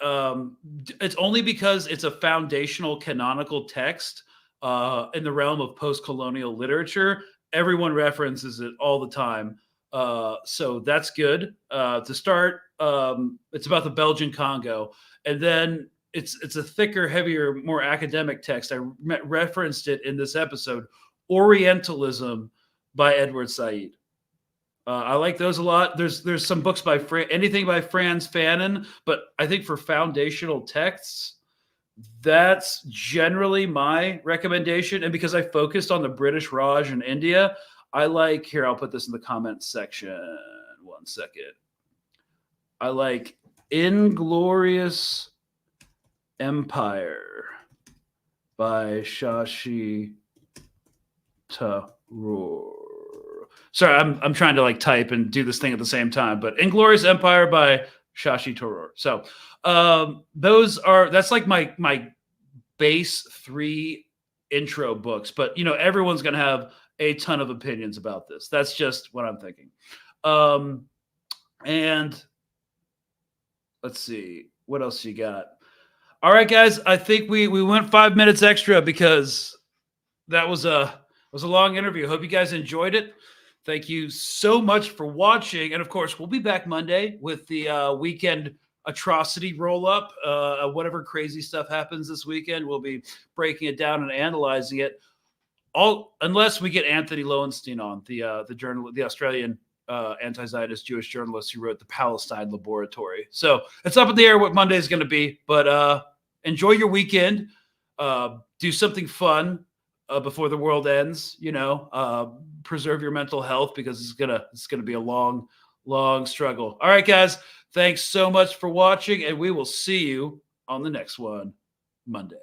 it's only because it's a foundational canonical text in the realm of post-colonial literature. Everyone references it all the time. So that's good. To start, it's about the Belgian Congo, and then it's a thicker, heavier, more academic text. I referenced it in this episode, Orientalism by Edward Said. I like those a lot. There's some books by anything by Franz Fanon, but I think for foundational texts, that's generally my recommendation. And because I focused on the British Raj in India, I like, here, I'll put this in the comments section. 1 second. I like Inglorious Empire by Shashi Tharoor. Sorry, I'm trying to like type and do this thing at the same time, but Inglorious Empire by Shashi Tharoor. So that's like my base 3 intro books, but everyone's going to have a ton of opinions about this. That's just what I'm thinking. And let's see, what else you got? All right, guys, I think we went 5 minutes extra because that was a long interview. Hope you guys enjoyed it. Thank you so much for watching. And of course, we'll be back Monday with the weekend atrocity roll up. Whatever crazy stuff happens this weekend, we'll be breaking it down and analyzing it. Unless we get Anthony Lowenstein on, the Australian anti-Zionist Jewish journalist who wrote the Palestine Laboratory. So it's up in the air what Monday is going to be. But enjoy your weekend. Do something fun before the world ends. Preserve your mental health because it's gonna be a long struggle. All right, guys. Thanks so much for watching, and we will see you on the next one Monday.